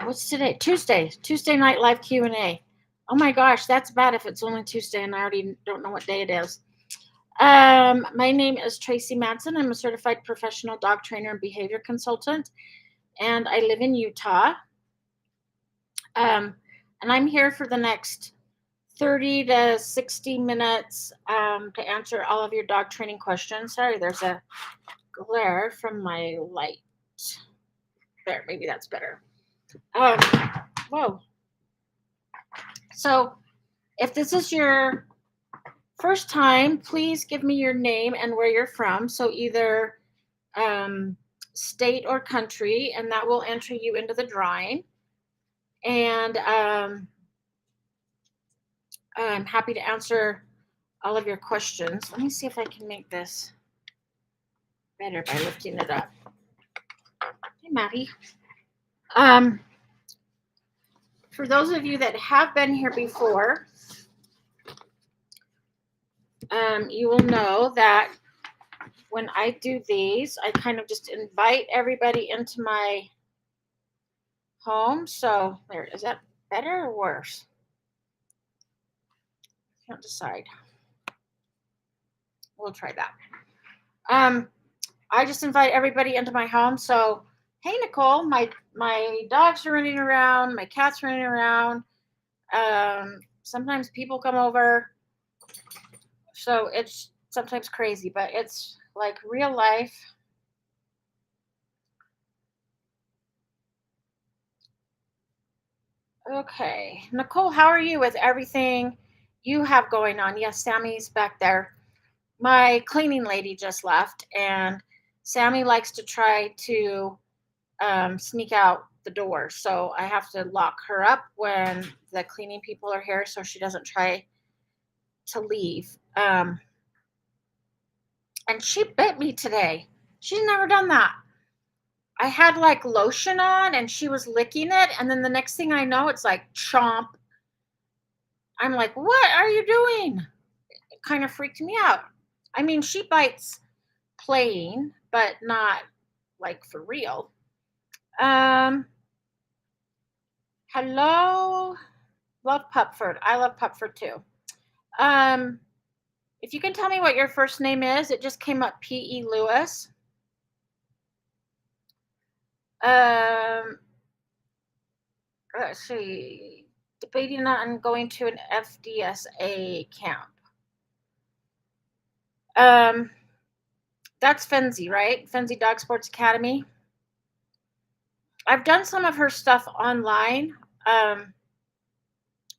what's today? Tuesday night live Q&A. Oh my gosh, that's bad if it's only Tuesday and I already don't know what day it is. My name is Tracy Madsen. I'm a certified professional dog trainer and behavior consultant, and I live in Utah. And I'm here for the next 30 to 60 minutes to answer all of your dog training questions. Sorry, there's a glare from my light. There, maybe that's better. Whoa. So if this is your first time, please give me your name and where you're from. So either state or country, and that will enter you into the drawing. And I'm happy to answer all of your questions. Let me see if I can make this better by lifting it up. Hey, Maddie. For those of you that have been here before, you will know that when I do these, I kind of just invite everybody into my home. So there, is that better or worse? I can't decide. We'll try that. I just invite everybody into my home. So, hey, Nicole, my dogs are running around, my cat's running around. Sometimes people come over. So it's sometimes crazy, but it's like real life. Okay. Nicole, how are you with everything you have going on? Yes, Sammy's back there. My cleaning lady just left, and Sammy likes to try to sneak out the door. So I have to lock her up when the cleaning people are here so she doesn't try to leave. And she bit me today. She's never done that. I had like lotion on and she was licking it. And then the next thing I know, it's like chomp. I'm like, what are you doing? It kind of freaked me out. I mean, she bites playing, but not like for real. Hello. Love Pupford. I love Pupford too. If you can tell me what your first name is, it just came up P.E. Lewis. Let's see. Debating on going to an FDSA camp. That's Fenzi, right? Fenzi Dog Sports Academy. I've done some of her stuff online. And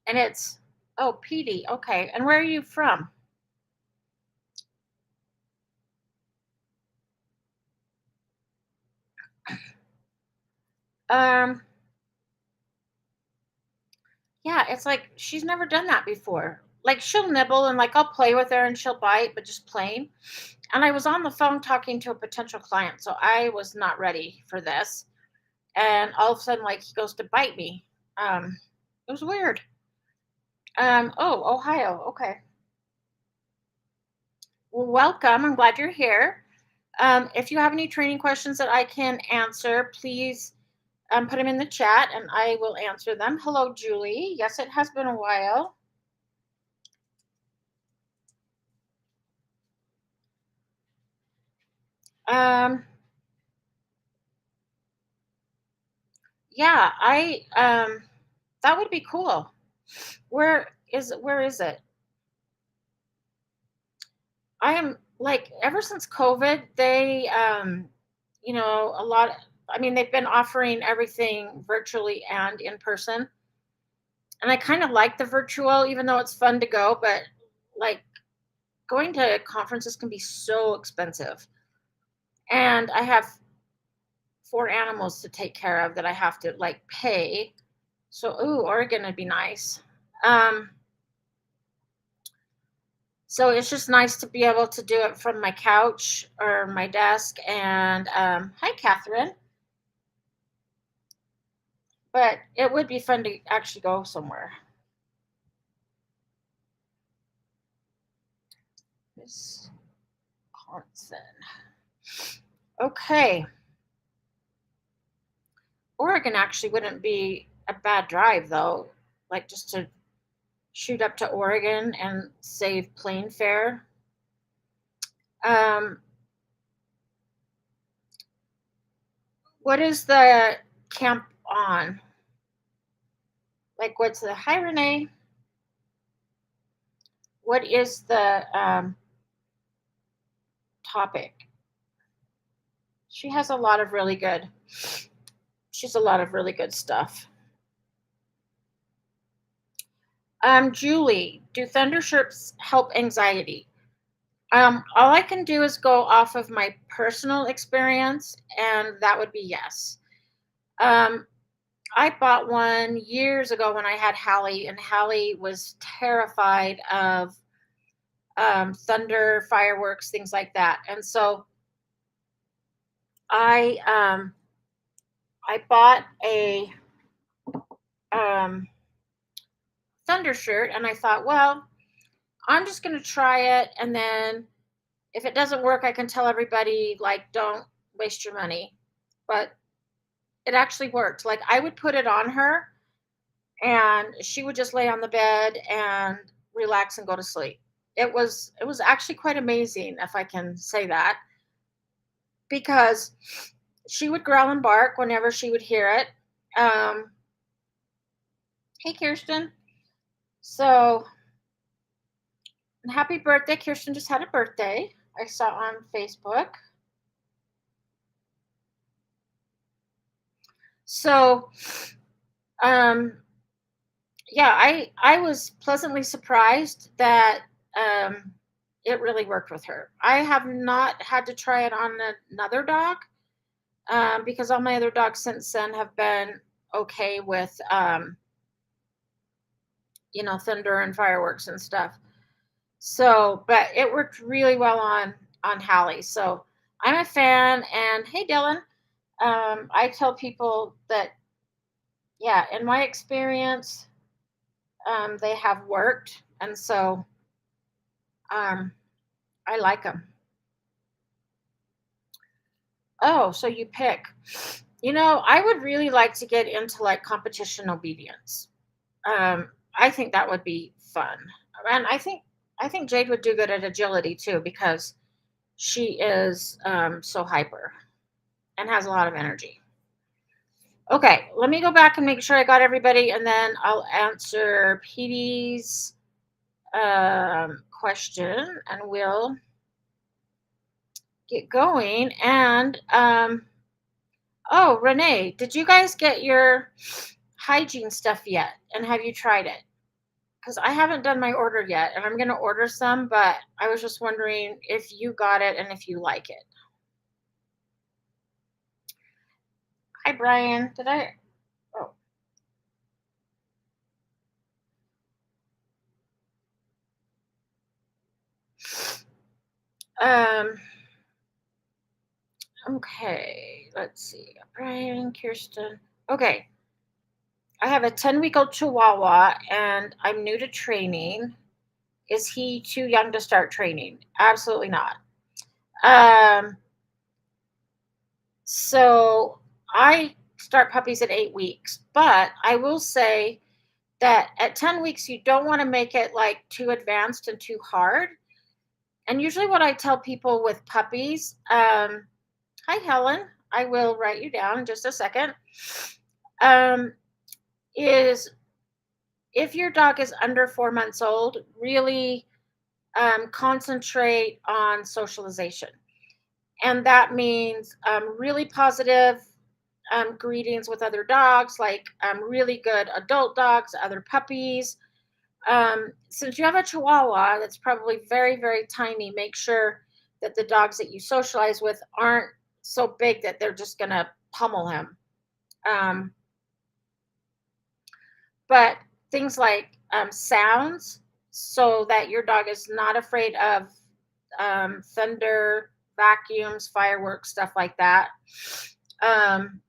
it's, oh, Petey. Okay. And where are you from? Yeah, it's like she's never done that before. Like she'll nibble and like I'll play with her and she'll bite, but just plain. And I was on the phone talking to a potential client, so I was not ready for this. And all of a sudden, like he goes to bite me. It was weird. Oh, Ohio. Okay. Well, welcome. I'm glad you're here. If you have any training questions that I can answer, please put them in the chat and I will answer them. Hello, Julie. Yes, it has been a while. Yeah, that would be cool. Where is it? I am like ever since COVID, they a lot, I mean, they've been offering everything virtually and in person. And I kind of like the virtual, even though it's fun to go, but like going to conferences can be so expensive. And I have 4 animals to take care of that I have to like pay. So, Oregon would be nice. So it's just nice to be able to do it from my couch or my desk. And hi, Catherine. But it would be fun to actually go somewhere. Wisconsin. Okay. Oregon actually wouldn't be a bad drive though, like just to shoot up to Oregon and save plane fare. Um, what is the camp on? Like, what's the hi Renee? What is the topic? She has a lot of really good. She's a lot of really good stuff. Julie, do thunderships help anxiety? All I can do is go off of my personal experience, and that would be yes. Um, I bought one years ago when I had Hallie, and Hallie was terrified of thunder, fireworks, things like that. And so I um, I bought a um, thunder shirt, and I thought, well, I'm just going to try it, and then if it doesn't work, I can tell everybody like, don't waste your money. But it actually worked. Like I would put it on her, and she would just lay on the bed and relax and go to sleep. It was actually quite amazing, if I can say that, because she would growl and bark whenever she would hear it. Um, hey, Kirsten. So, happy birthday. Kirsten just had a birthday. I saw on Facebook. So, um, yeah, I was pleasantly surprised that um, it really worked with her. I have not had to try it on another dog because all my other dogs since then have been okay with thunder and fireworks and stuff. So, but it worked really well on Hallie. So I'm a fan. And hey, Dylan, I tell people that yeah, in my experience, they have worked, and so um, I like them. Oh, so you pick. I would really like to get into like competition obedience. I think that would be fun, and I think Jade would do good at agility too because she is so hyper and has a lot of energy. Okay, let me go back and make sure I got everybody, and then I'll answer Petey's question, and we'll get going. And oh, Renee, did you guys get your hygiene stuff yet? And have you tried it? Because I haven't done my order yet, and I'm going to order some, but I was just wondering if you got it and if you like it. Hi, Brian. Did I? Oh. Um. Okay. Let's see. Brian, Kirsten. Okay. I have a 10-week-old Chihuahua, and I'm new to training. Is he too young to start training? Absolutely not. Um, so I start puppies at 8 weeks, but I will say that at 10 weeks, you don't want to make it like too advanced and too hard. And usually, what I tell people with puppies, hi, Helen, I will write you down in just a second, um, is if your dog is under 4 months old, really concentrate on socialization. And that means really positive greetings with other dogs, like really good adult dogs, other puppies. Since you have a Chihuahua that's probably very, very tiny, make sure that the dogs that you socialize with aren't so big that they're just going to pummel him. Um, but things like sounds, so that your dog is not afraid of thunder, vacuums, fireworks, stuff like that. Um,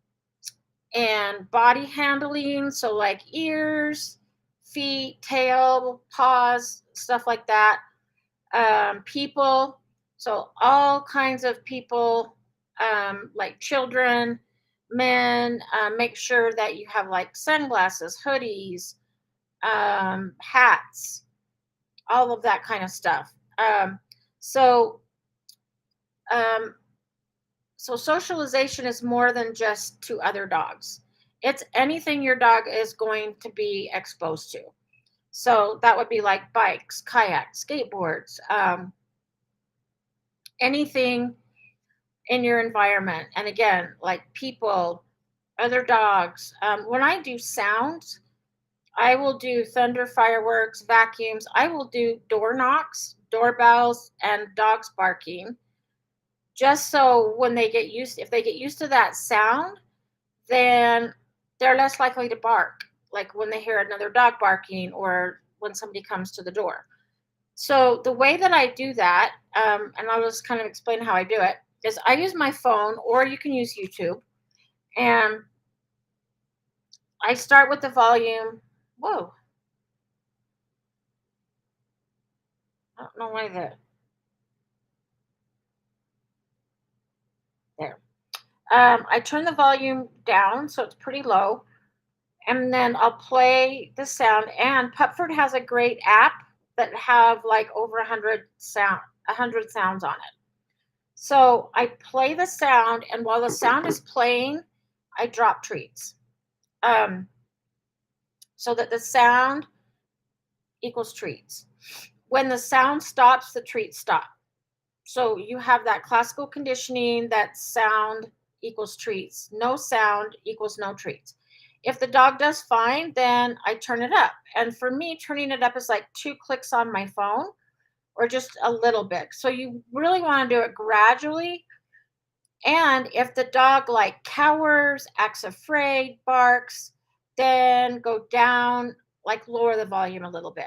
and body handling, so like ears, feet, tail, paws, stuff like that. People, so all kinds of people, like children, men, make sure that you have like sunglasses, hoodies, hats, all of that kind of stuff. So, um, so socialization is more than just to other dogs. It's anything your dog is going to be exposed to. So that would be like bikes, kayaks, skateboards, anything in your environment. And again, like people, other dogs. When I do sounds, I will do thunder, fireworks, vacuums. I will do door knocks, doorbells, and dogs barking. Just so when they get used, if they get used to that sound, then they're less likely to bark. Like when they hear another dog barking or when somebody comes to the door. So the way that I do that, and I'll just kind of explain how I do it, is I use my phone, or you can use YouTube, and I start with the volume. Whoa, I don't know why that there. I turn the volume down so it's pretty low, and then I'll play the sound. And Pupford has a great app that have like over 100 sounds on it. So I play the sound, and while the sound is playing, I drop treats. Um, so that the sound equals treats. When the sound stops, the treats stop. So you have that classical conditioning that sound equals treats. No sound equals no treats. If the dog does fine, then I turn it up. And for me, turning it up is like 2 clicks on my phone or just a little bit. So you really want to do it gradually. And if the dog like cowers, acts afraid, barks, then go down, like lower the volume a little bit.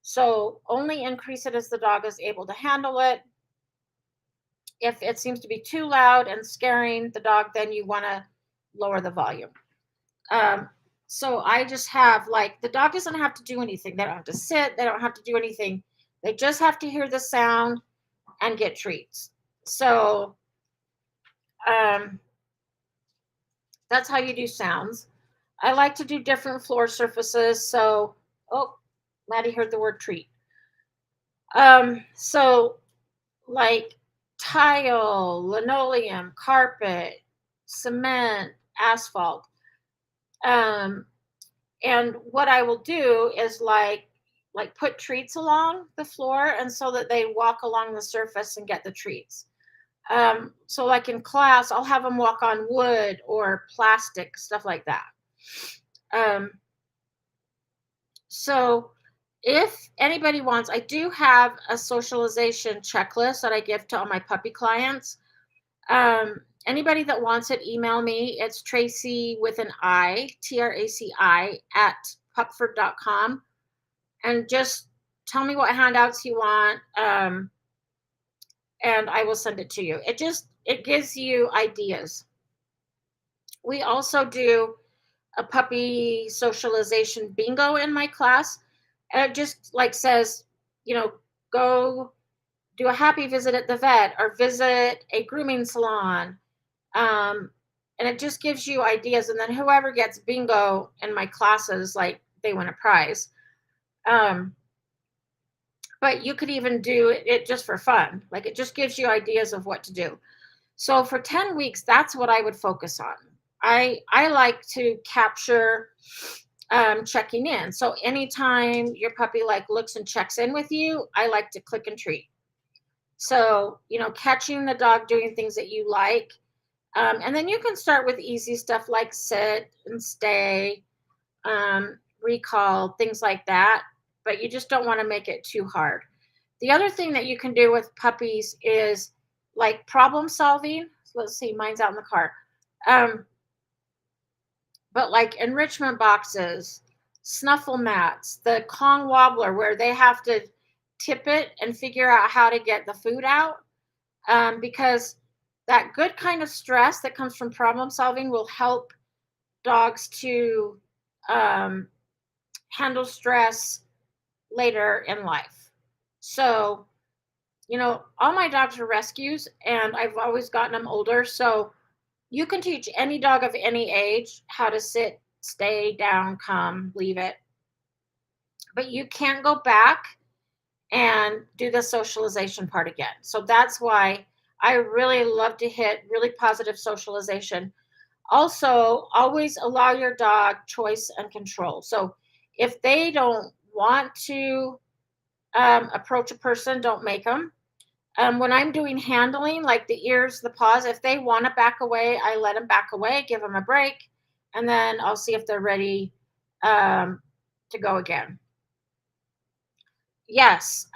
So only increase it as the dog is able to handle it. If it seems to be too loud and scaring the dog, then you want to lower the volume. Um, so I just have like the dog doesn't have to do anything. They don't have to sit. They don't have to do anything. They just have to hear the sound and get treats. So um, that's how you do sounds. I like to do different floor surfaces. So, oh, Maddie heard the word treat. So like tile, linoleum, carpet, cement, asphalt. Um, and what I will do is like put treats along the floor, and so that they walk along the surface and get the treats. So like in class, I'll have them walk on wood or plastic, stuff like that. Um, so if anybody wants, I do have a socialization checklist that I give to all my puppy clients. Anybody that wants it, email me. It's Tracy with an I, TRACI at pupford.com. And just tell me what handouts you want. And I will send it to you. It gives you ideas. We also do a puppy socialization bingo in my class. And it just like says, go do a happy visit at the vet or visit a grooming salon. Um, and it just gives you ideas. And then whoever gets bingo in my classes, like they win a prize. Um, but you could even do it just for fun. Like it just gives you ideas of what to do. So for 10 weeks, that's what I would focus on. I like to capture checking in. So anytime your puppy like looks and checks in with you, I like to click and treat. So, catching the dog doing things that you like. And then you can start with easy stuff like sit and stay, recall, things like that. But you just don't want to make it too hard. The other thing that you can do with puppies is like problem solving. Let's see, mine's out in the car. But like enrichment boxes, snuffle mats, the Kong wobbler where they have to tip it and figure out how to get the food out. Because that good kind of stress that comes from problem solving will help dogs to handle stress later in life. So, all my dogs are rescues and I've always gotten them older. So You can teach any dog of any age how to sit, stay, down, come, leave it, but you can't go back and do the socialization part again. So that's why I really love to hit really positive socialization. Also, always allow your dog choice and control. So if they don't want to approach a person, don't make them. When I'm doing handling, like the ears, the paws, if they want to back away, I let them back away, give them a break, and then I'll see if they're ready um, to go again. Yes.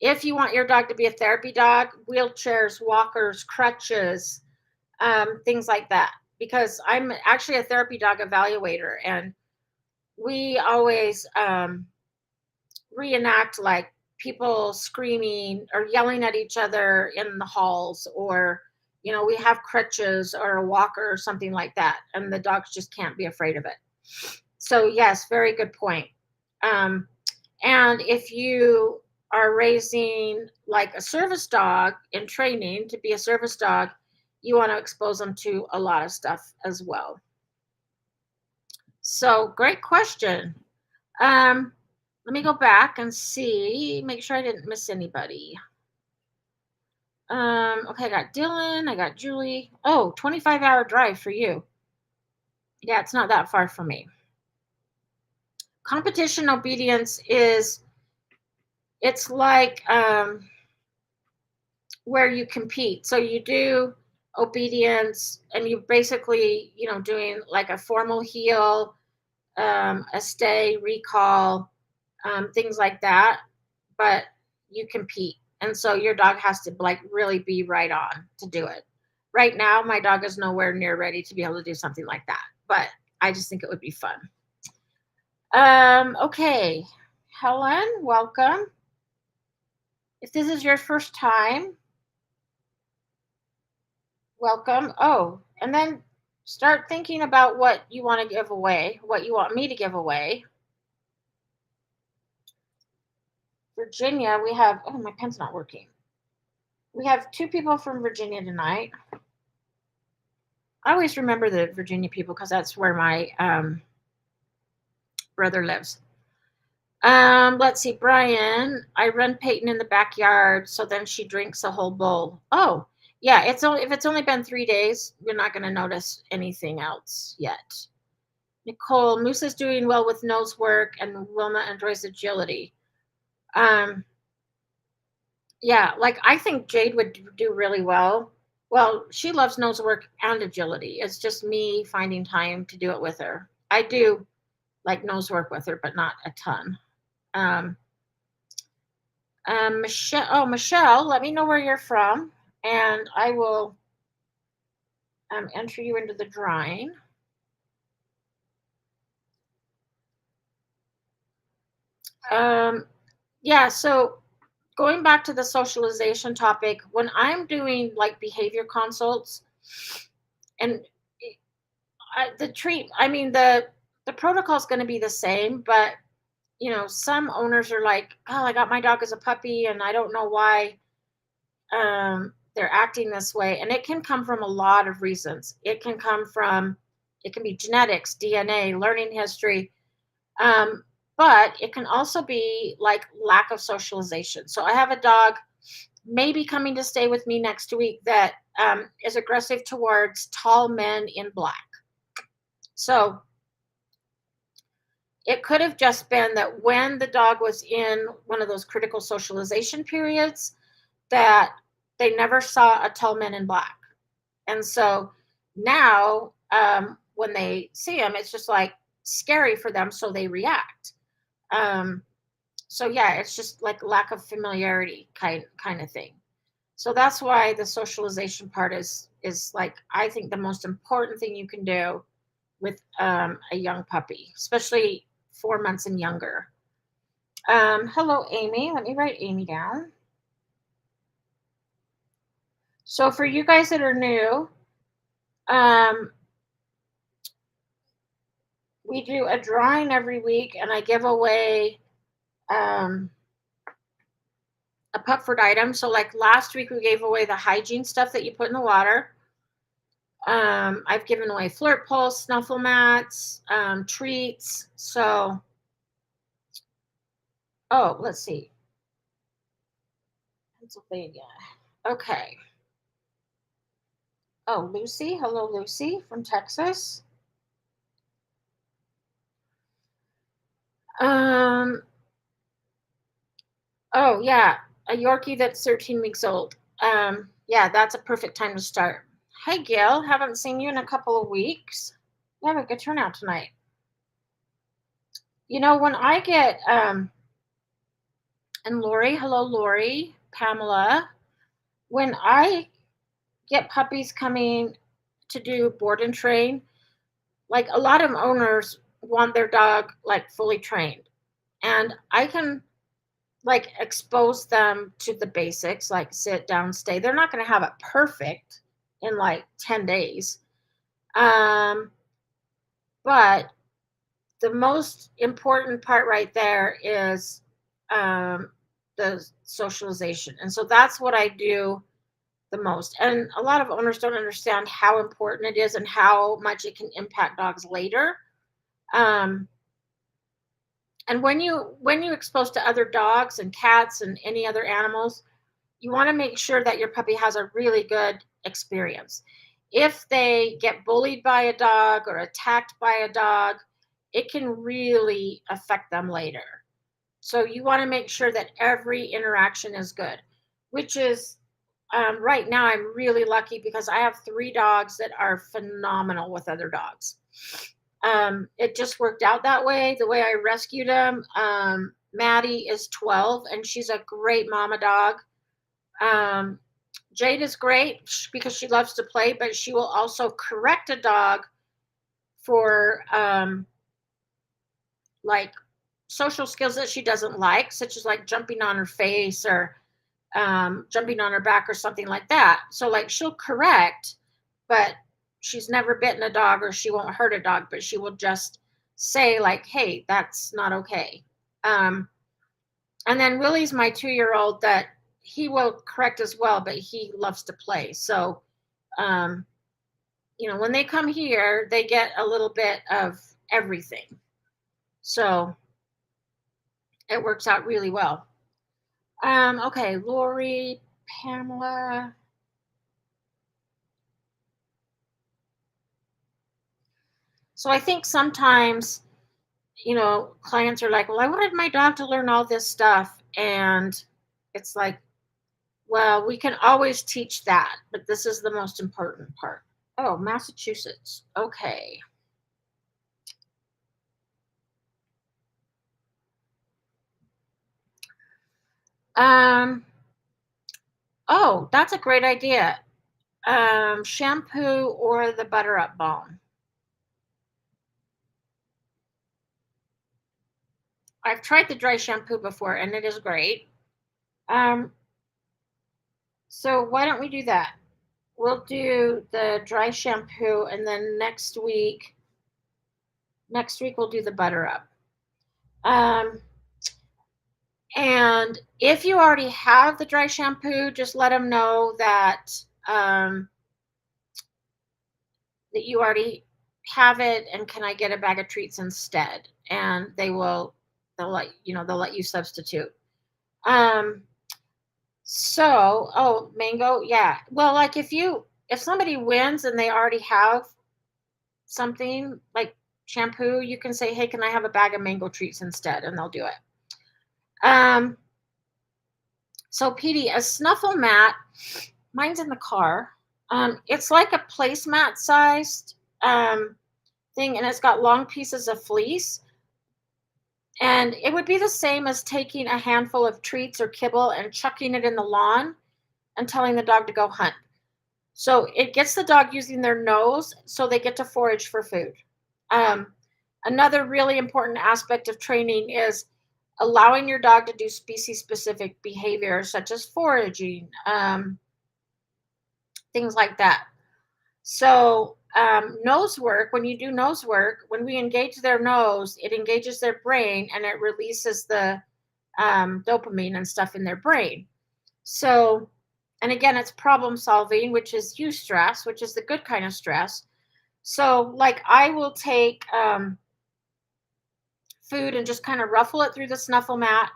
If you want your dog to be a therapy dog, wheelchairs, walkers, crutches, things like that. Because I'm actually a therapy dog evaluator, and we always reenact like people screaming or yelling at each other in the halls, or we have crutches or a walker or something like that, and the dogs just can't be afraid of it. So yes, very good point. um, and if you are raising like a service dog in training to be a service dog, you want to expose them to a lot of stuff as well. So great question. um, Let me go back and see, make sure I didn't miss anybody. Okay, I got Dylan, I got Julie. Oh, 25-hour drive for you. Yeah, it's not that far from me. Competition obedience is, it's like where you compete. So you do obedience, and you basically, doing like a formal heel, a stay, recall, things like that. But you compete. And so your dog has to like really be right on to do it. Right now, my dog is nowhere near ready to be able to do something like that. But I just think it would be fun. Okay. Helen, welcome. If this is your first time, welcome. Oh, and then start thinking about what you want to give away, what you want me to give away. Virginia, we have, oh, my pen's not working. We have two people from Virginia tonight. I always remember the Virginia people because that's where my brother lives. Let's see, Brian. I run Peyton in the backyard, so then she drinks a whole bowl. Oh, yeah. It's only if it's only been 3 days, you're not going to notice anything else yet. Nicole, Moose is doing well with nose work, and Wilma enjoys agility. Um, yeah, like I think Jade would do really well. Well, she loves nose work and agility. It's just me finding time to do it with her. I do like nose work with her, but not a ton. Um, Michelle, oh, Michelle, let me know where you're from, and I will enter you into the drawing. Yeah, so going back to the socialization topic, when I'm doing like behavior consults, and the protocol is going to be the same, but some owners are like, oh, I got my dog as a puppy, and I don't know why they're acting this way. And it can come from a lot of reasons. It can be genetics, DNA, learning history, um, but it can also be like lack of socialization. So I have a dog maybe coming to stay with me next week that is aggressive towards tall men in black. So it could have just been that when the dog was in one of those critical socialization periods, that they never saw a tall man in black. And so now, when they see him, it's just like scary for them, so they react. Um, so yeah, it's just like lack of familiarity kind of thing. So that's why the socialization part is like, I think, the most important thing you can do with a young puppy, especially 4 months and younger. Hello, Amy. Let me write Amy down. So for you guys that are new, um, we do a drawing every week, and I give away um, a Pupford item. So like last week, we gave away the hygiene stuff that you put in the water. I've given away flirt pulse, snuffle mats, treats. So, oh, let's see. Pennsylvania. Okay. Oh, Lucy. Hello, Lucy from Texas. Um, oh, yeah. A Yorkie that's 13 weeks old. Yeah, that's a perfect time to start. Hey, Gail. Haven't seen you in a couple of weeks. You have a good turnout tonight. When I get, and Lori, hello, Lori, Pamela, when I get puppies coming to do board and train, like a lot of owners want their dog like fully trained. And I can like expose them to the basics, like sit down, stay. They're not going to have it perfect in like 10 days. Um, but the most important part right there is um, the socialization. And so that's what I do the most. And a lot of owners don't understand how important it is and how much it can impact dogs later. Um, and when you expose to other dogs and cats and any other animals, you want to make sure that your puppy has a really good experience. If they get bullied by a dog or attacked by a dog, it can really affect them later. So you want to make sure that every interaction is good, which is right now I'm really lucky because I have 3 dogs that are phenomenal with other dogs. It just worked out that way, the way I rescued them. Maddie is 12 and she's a great mama dog. Um, Jade is great because she loves to play, but she will also correct a dog for like social skills that she doesn't like, such as like jumping on her face or jumping on her back or something like that. So like she'll correct, but she's never bitten a dog or she won't hurt a dog, but she will just say like, "Hey, that's not okay." Um, and then Willie's my 2-year-old that he will correct as well, but he loves to play. So, um, when they come here, they get a little bit of everything. So it works out really well. Okay, Lori, Pamela. So I think sometimes, clients are like, well, I wanted my dog to learn all this stuff. And it's like, well, we can always teach that, but this is the most important part. Oh, Massachusetts. Okay. Um, oh, that's a great idea. Shampoo or the butter up balm. I've tried the dry shampoo before and it is great. Um, so why don't we do that? We'll do the dry shampoo and then next week we'll do the butter up. And if you already have the dry shampoo, just let them know that that you already have it and can I get a bag of treats instead? And they'll let you substitute. Um, oh, mango, yeah. Well, like if somebody wins and they already have something like shampoo, you can say, "Hey, can I have a bag of mango treats instead?" And they'll do it. So Petey, a snuffle mat, mine's in the car. It's like a placemat sized thing, and it's got long pieces of fleece. And it would be the same as taking a handful of treats or kibble and chucking it in the lawn and telling the dog to go hunt. So it gets the dog using their nose so they get to forage for food. Um, Another really important aspect of training is allowing your dog to do species specific behavior such as foraging, things like that. So nose work, when you do nose work, when we engage their nose, it engages their brain and it releases the dopamine and stuff in their brain. So And again, it's problem solving, which is eustress, which is the good kind of stress. So, like, I will take food and just kind of ruffle it through the snuffle mat.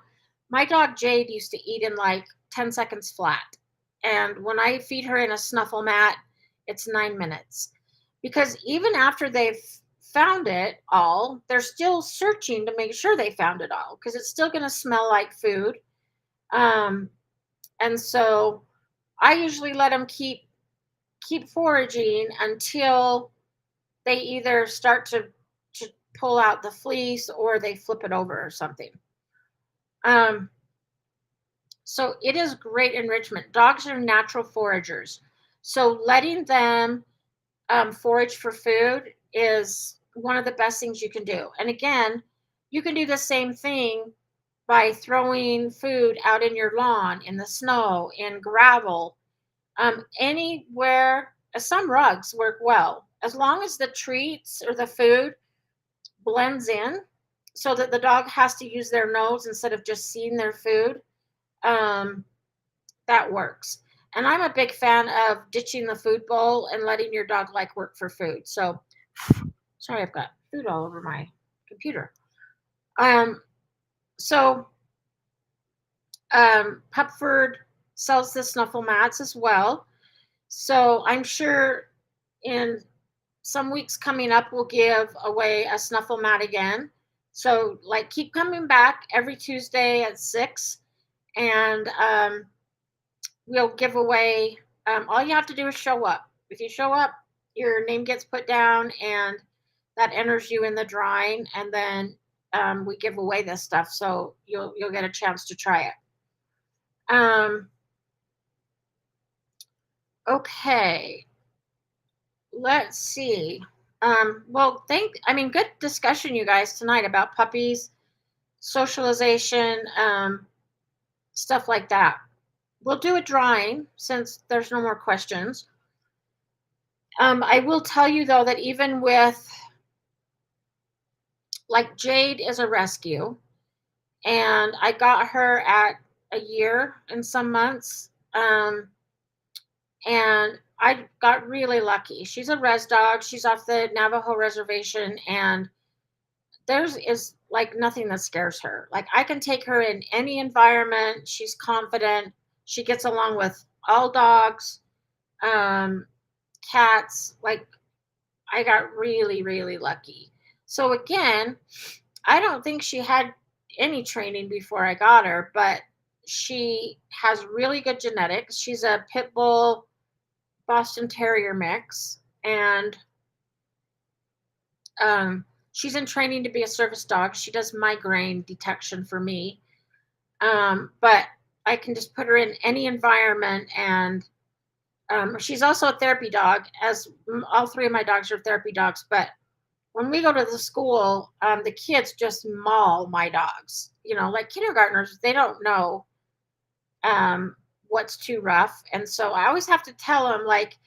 My dog Jade used to eat in like 10 seconds flat. And when I feed her in a snuffle mat, it's 9 minutes. Because even after they've found it all, they're still searching to make sure they found it all because it's still going to smell like food. Um, and so I usually let them keep foraging until they either start to pull out the fleece or they flip it over or something. Um, so it is great enrichment. Dogs are natural foragers. So letting them forage for food is one of the best things you can do. And again, you can do the same thing by throwing food out in your lawn, in the snow, in gravel, anywhere. Some rugs work well as long as the treats or the food blends in so that the dog has to use their nose instead of just seeing their food. Um, that works. And I'm a big fan of ditching the food bowl and letting your dog like work for food. So, sorry, I've got food all over my computer. Um, so, Pupford sells the snuffle mats as well. So, I'm sure in some weeks coming up, we'll give away a snuffle mat again. So, like, keep coming back every Tuesday at 6, and we'll give away. All you have to do is show up. If you show up, your name gets put down, and that enters you in the drawing, and then we give away this stuff. So you'll get a chance to try it. Okay, let's see. Well, good discussion, you guys, tonight about puppies, socialization, stuff like that. We'll do a drawing since there's no more questions. I will tell you though that even with, like, Jade is a rescue, and I got her at a year and some months, and I got really lucky. She's a res dog. She's off the Navajo reservation, and there's is like nothing that scares her. Like, I can take her in any environment. She's confident. She gets along with all dogs, um, cats. Like, I got really, really lucky. So again, I don't think she had any training before I got her, but she has really good genetics. She's a pit bull Boston Terrier mix, and she's in training to be a service dog. She does migraine detection for me, but I can just put her in any environment, and she's also a therapy dog, as all three of my dogs are therapy dogs. But when we go to the school, the kids just maul my dogs. Like kindergartners, they don't know what's too rough. And so I always have to tell them, like,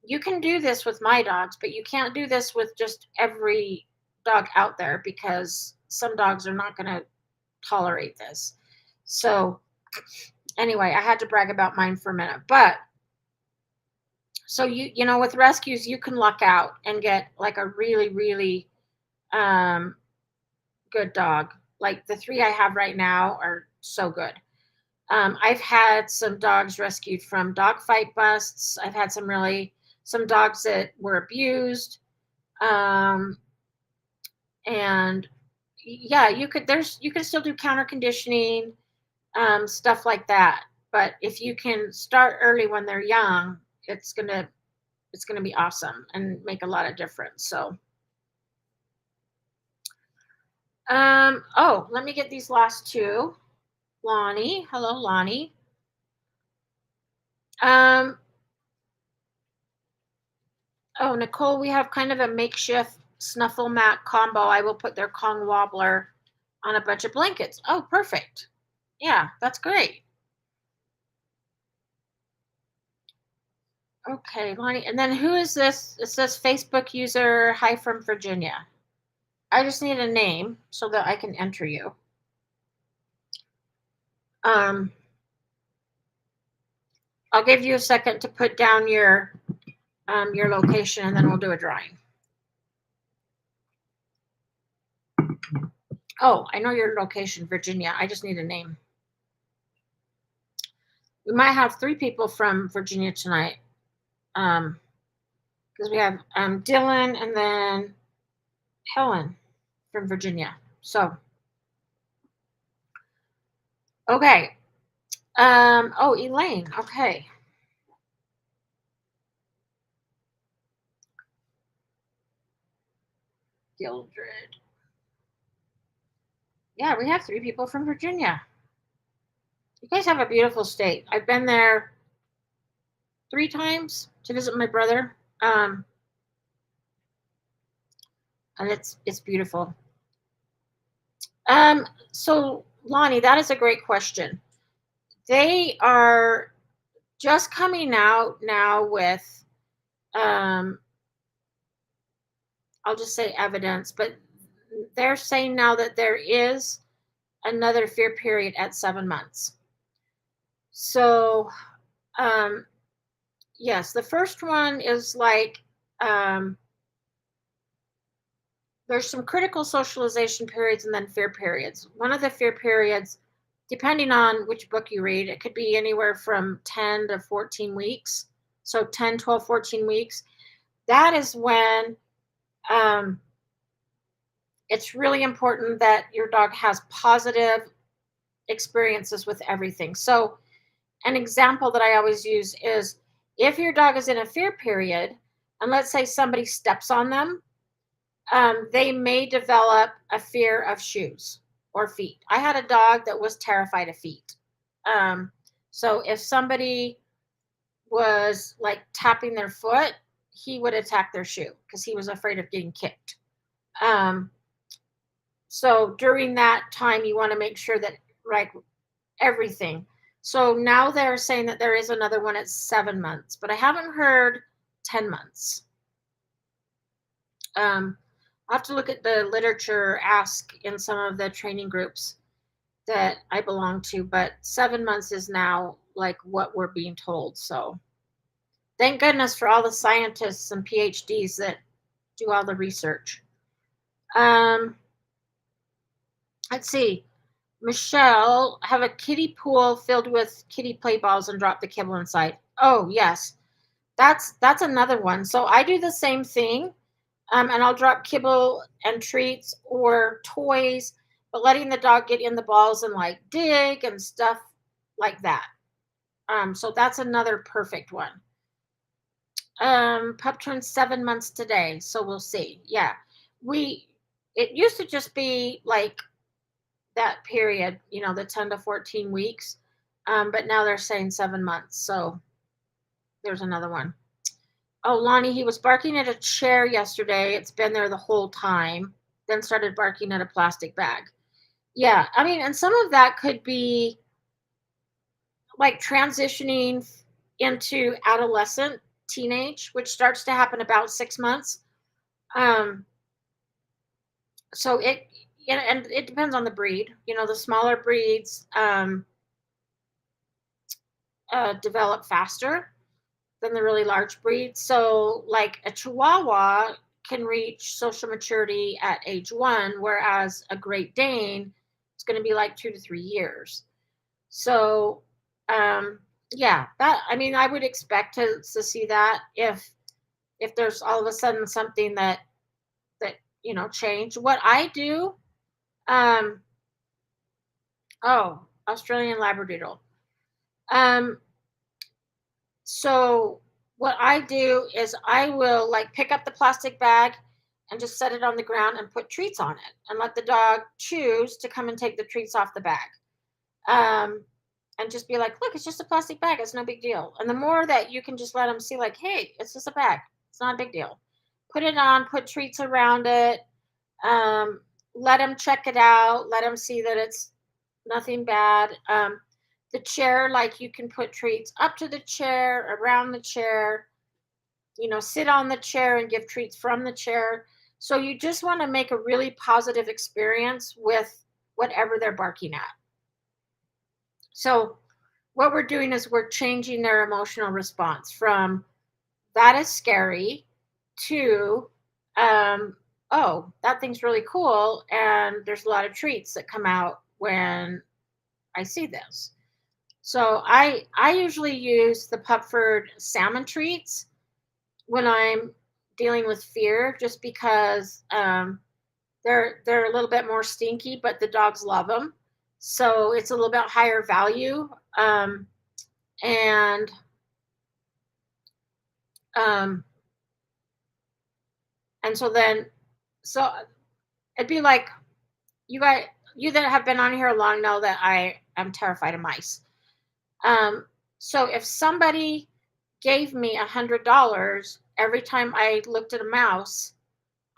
you can do this with my dogs, but you can't do this with just every dog out there because some dogs are not going to tolerate this. So, anyway, I had to brag about mine for a minute. But so with rescues, you can luck out and get like a really, really um, good dog. Like the three I have right now are so good. I've had some dogs rescued from dog fight busts. I've had some dogs that were abused. And yeah, you can still do counter conditioning, stuff like that. But if you can start early when they're young, it's gonna be awesome and make a lot of difference. So, oh, let me get these last two. Lonnie, hello, Lonnie. Um, oh, Nicole, we have kind of a makeshift snuffle mat combo. I will put their Kong wobbler on a bunch of blankets. Oh, perfect. Yeah, that's great. Okay, Lonnie. And then who is this? It says Facebook user, hi from Virginia. I just need a name so that I can enter you. Um, I'll give you a second to put down your location, and then we'll do a drawing. Oh, I know your location, Virginia. I just need a name. We might have 3 people from Virginia tonight. Because we have Dylan and then Helen from Virginia. So, okay. Oh, Elaine. Okay. Gildred. Yeah, we have 3 people from Virginia. You guys have a beautiful state. I've been there 3 times to visit my brother. And it's beautiful. So Lonnie, that is a great question. They are just coming out now with I'll just say evidence, but they're saying now that there is another fear period at 7 months. So, yes, the first one is like there's some critical socialization periods and then fear periods. One of the fear periods, depending on which book you read, it could be anywhere from 10 to 14 weeks. So 10, 12, 14 weeks. That is when it's really important that your dog has positive experiences with everything. So, an example that I always use is if your dog is in a fear period, and let's say somebody steps on them, they may develop a fear of shoes or feet. I had a dog that was terrified of feet. So, if somebody was like tapping their foot, he would attack their shoe because he was afraid of getting kicked. So during that time, you want to make sure that like everything. So now they're saying that there is another one at 7 months, but I haven't heard 10 months. I'll have to look at the literature, ask in some of the training groups that I belong to, but 7 months is now like what we're being told. So thank goodness for all the scientists and PhDs that do all the research. Let's see. Michelle, have a kiddie pool filled with kiddie play balls and drop the kibble inside. Oh, yes. That's another one. So I do the same thing. And I'll drop kibble and treats or toys, but letting the dog get in the balls and like dig and stuff like that. So that's another perfect one. Pup turned 7 months today, so we'll see. Yeah. It used to just be like that period, the 10 to 14 weeks. But now they're saying 7 months. So there's another one. Oh, Lonnie, he was barking at a chair yesterday. It's been there the whole time. Then started barking at a plastic bag. Yeah, I mean, and some of that could be like transitioning into adolescent, teenage, which starts to happen about 6 months. So and it depends on the breed. The smaller breeds develop faster than the really large breeds. So, like a Chihuahua can reach social maturity at age 1, whereas a Great Dane is going to be like 2 to 3 years. So, yeah, I would expect to see that if there's all of a sudden something that change. What I do, Australian Labradoodle. So what I do is I will like pick up the plastic bag and just set it on the ground and put treats on it and let the dog choose to come and take the treats off the bag. And just be like, look, it's just a plastic bag. It's no big deal. And the more that you can just let them see like, hey, it's just a bag. It's not a big deal. Put it on, put treats around it. Let them check it out. Let them see that it's nothing bad. The chair, like you can put treats up to the chair, around the chair, sit on the chair and give treats from the chair. So you just want to make a really positive experience with whatever they're barking at. So what we're doing is we're changing their emotional response from that is scary to oh, that thing's really cool, and there's a lot of treats that come out when I see this. So I usually use the Pupford salmon treats when I'm dealing with fear, just because they're a little bit more stinky, but the dogs love them, so it's a little bit higher value. And um, and so then so it'd be like you guys, you that have been on here long know that I am terrified of mice. Um, so if somebody gave me $100 every time I looked at a mouse,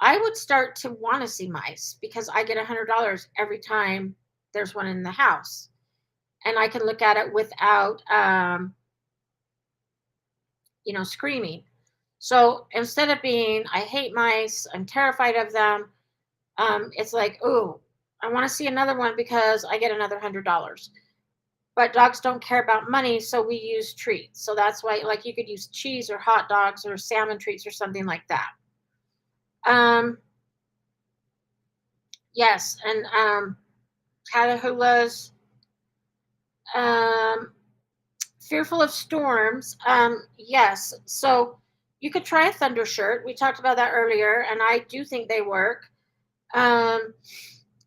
I would start to want to see mice because I get $100 every time there's one in the house, and I can look at it without, screaming. So instead of being, I hate mice, I'm terrified of them, it's like, oh, I want to see another one because I get another $100. But dogs don't care about money, so we use treats. So that's why, like, you could use cheese or hot dogs or salmon treats or something like that. Um, yes, and Catahoula's um, fearful of storms. Yes, so you could try a thunder shirt. We talked about that earlier, and I do think they work. Um,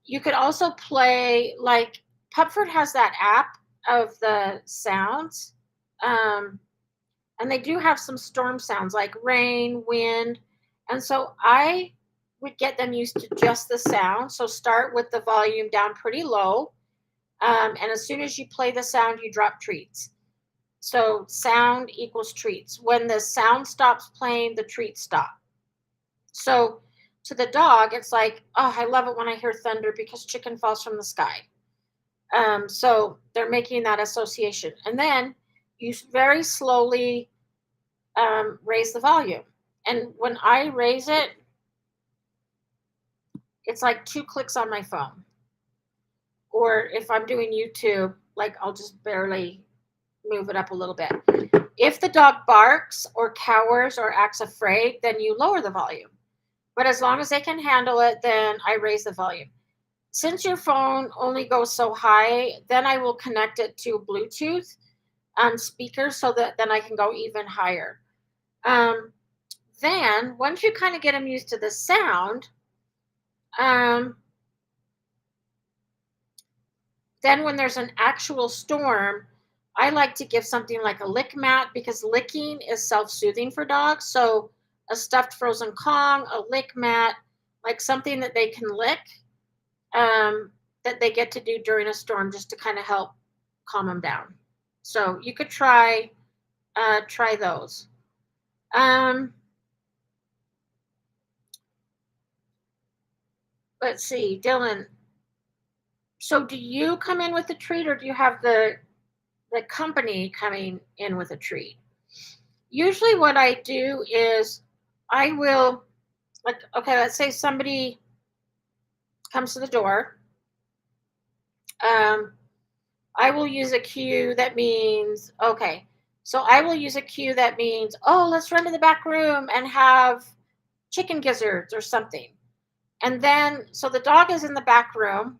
you could also play, like, Pupford has that app of the sounds. And they do have some storm sounds like rain, wind. And so I would get them used to just the sound. So start with the volume down pretty low. And as soon as you play the sound, you drop treats. So sound equals treats. When the sound stops playing, the treats stop. So to the dog, it's like, oh, I love it when I hear thunder because chicken falls from the sky. So they're making that association. And then you very slowly raise the volume. And when I raise it, it's like 2 clicks on my phone. Or if I'm doing YouTube, like, I'll just barely move it up a little bit. If the dog barks or cowers or acts afraid, then you lower the volume. But as long as they can handle it, then I raise the volume. Since your phone only goes so high, then I will connect it to Bluetooth speaker so that then I can go even higher. Then once you kind of get them used to the sound, then when there's an actual storm, I like to give something like a lick mat because licking is self-soothing for dogs. So a stuffed frozen Kong, a lick mat, like something that they can lick, that they get to do during a storm just to kind of help calm them down. So you could try those. Let's see, Dylan. So do you come in with a treat, or do you have the company coming in with a treat? Usually what I do is I will, like, okay, let's say somebody comes to the door. I will use a cue that means, okay, so I will use a cue that means, oh, let's run to the back room and have chicken gizzards or something. And then, so the dog is in the back room,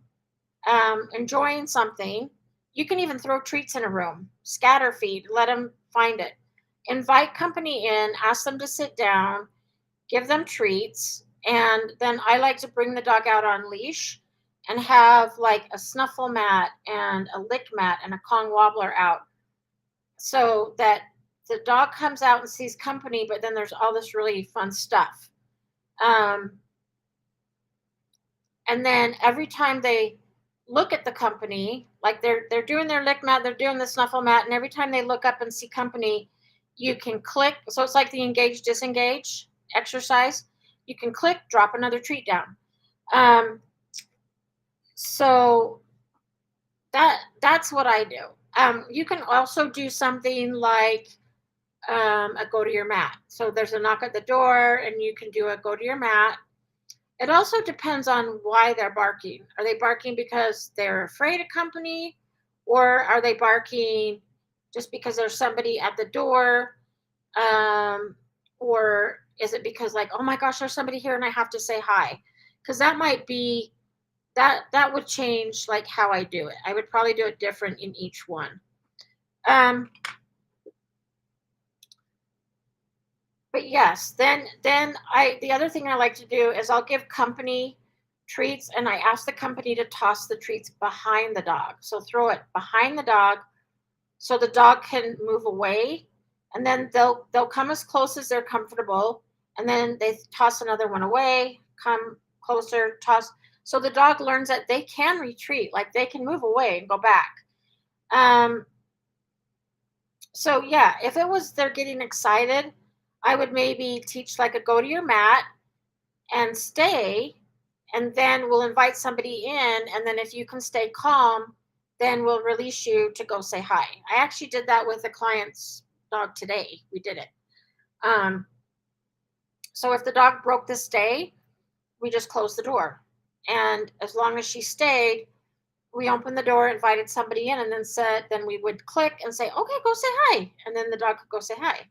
enjoying something. You can even throw treats in a room, scatter feed, let them find it. Invite company in, ask them to sit down, give them treats, and then I like to bring the dog out on leash and have like a snuffle mat and a lick mat and a Kong wobbler out so that the dog comes out and sees company, but then there's all this really fun stuff. And then every time they look at the company, like they're doing their lick mat, they're doing the snuffle mat, and every time they look up and see company, you can click. So it's like the engage disengage exercise. You can click, drop another treat down. So that's what I do. You can also do something like a go to your mat. So there's a knock at the door, and you can do a go to your mat. It also depends on why they're barking. Are they barking because they're afraid of company, or are they barking just because there's somebody at the door? Um, or is it because like, oh my gosh, there's somebody here and I have to say hi? Because that might be that would change like how I do it. I would probably do it different in each one. Um, but yes, then the other thing I like to do is I'll give company treats and I ask the company to toss the treats behind the dog. So throw it behind the dog so the dog can move away, and then they'll come as close as they're comfortable, and then they toss another one away, come closer, toss. So the dog learns that they can retreat, like they can move away and go back. um so yeah, if it was they're getting excited, I would maybe teach like a go to your mat and stay, and then we'll invite somebody in, and then if you can stay calm, then we'll release you to go say hi. I actually did that with a client's dog today. We did it. So if the dog broke the stay, we just closed the door, and as long as she stayed, we opened the door, invited somebody in, and then we would click and say, okay, go say hi, and then the dog could go say hi.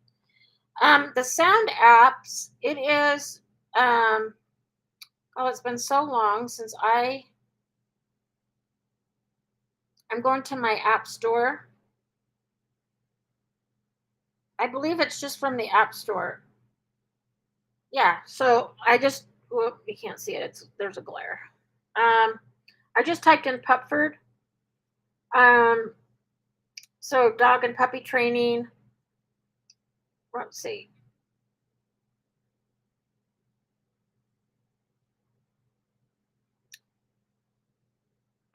The sound apps, it is oh, it's been so long since I'm going to my app store. I believe it's just from the app store. Yeah, so I just, well, you can't see it. There's a glare. I just typed in Pupford. Um, so dog and puppy training. Let's see.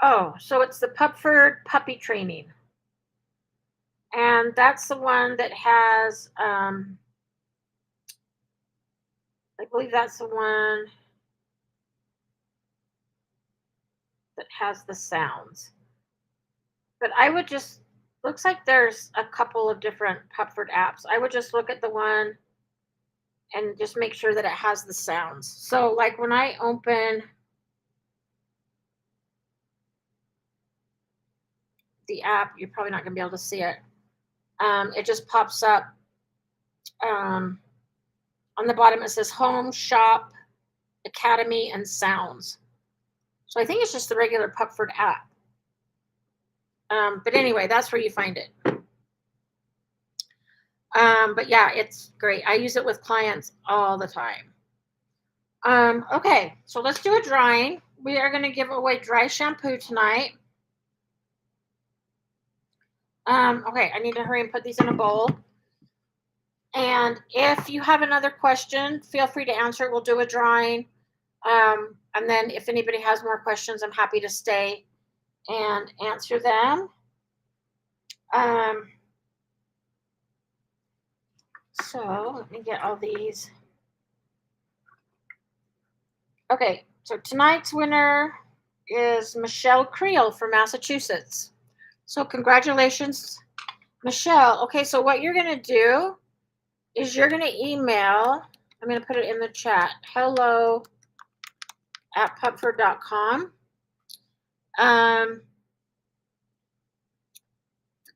Oh, so it's the Pupford puppy training. And that's the one that has, I believe that's the one that has the sounds. But I would just, looks like there's a couple of different Pupford apps. I would just look at the one and just make sure that it has the sounds. So like when I open the app, you're probably not going to be able to see it. It just pops up on the bottom. It says Home, Shop, Academy, and Sounds. So I think it's just the regular Pupford app. But anyway, that's where you find it. But yeah, it's great. I use it with clients all the time. Okay, so let's do a drying. We are going to give away dry shampoo tonight. Okay, I need to hurry and put these in a bowl. And if you have another question, feel free to answer it. We'll do a drawing. And then if anybody has more questions, I'm happy to stay and answer them. So let me get all these. Okay, so tonight's winner is Michelle Creel from Massachusetts. So congratulations, Michelle. Okay, so what you're going to do is you're going to email, I'm going to put it in the chat, hello@pupford.com.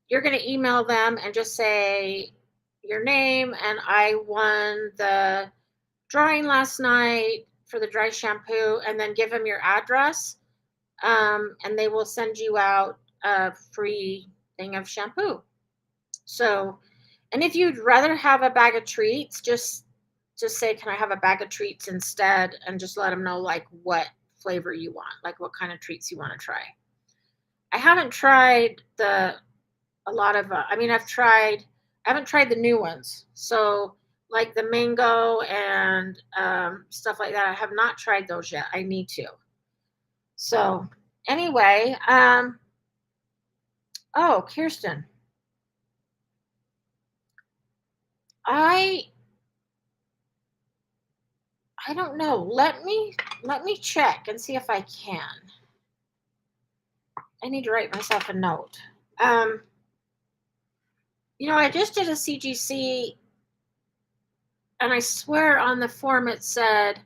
You're going to email them and just say your name, and I won the drawing last night for the dry shampoo, and then give them your address, and they will send you out a free thing of shampoo. So, and if you'd rather have a bag of treats, just say, can I have a bag of treats instead, and just let them know like what flavor you want, like what kind of treats you want to try. I haven't tried I haven't tried the new ones. So like the mango and stuff like that, I have not tried those yet. I need to. So anyway, oh, Kirsten, I don't know. Let me check and see if I can. I need to write myself a note. I just did a CGC, and I swear on the form it said,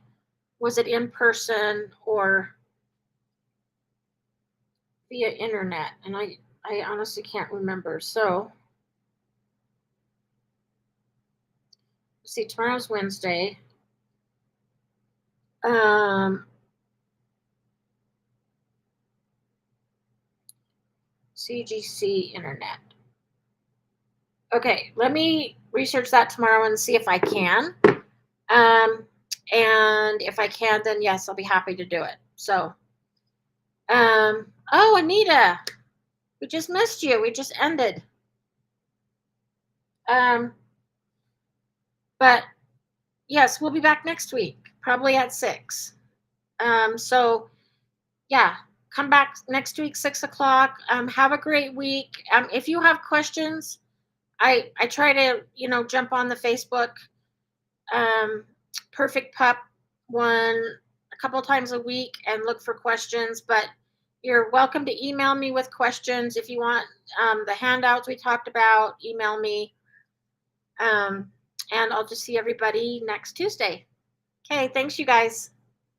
was it in person or via internet? And I honestly can't remember. So see, tomorrow's Wednesday. CGC internet. Okay, let me research that tomorrow and see if I can. And if I can, then yes, I'll be happy to do it. So, oh, Anita, we just missed you. We just ended. But yes, we'll be back next week, probably at 6. So yeah, come back next week, 6 o'clock. Have a great week. If you have questions, I try to, jump on the Facebook Perfect Pup one a couple times a week and look for questions, but you're welcome to email me with questions. If you want the handouts we talked about, email me. And I'll just see everybody next Tuesday. Okay, thanks, you guys.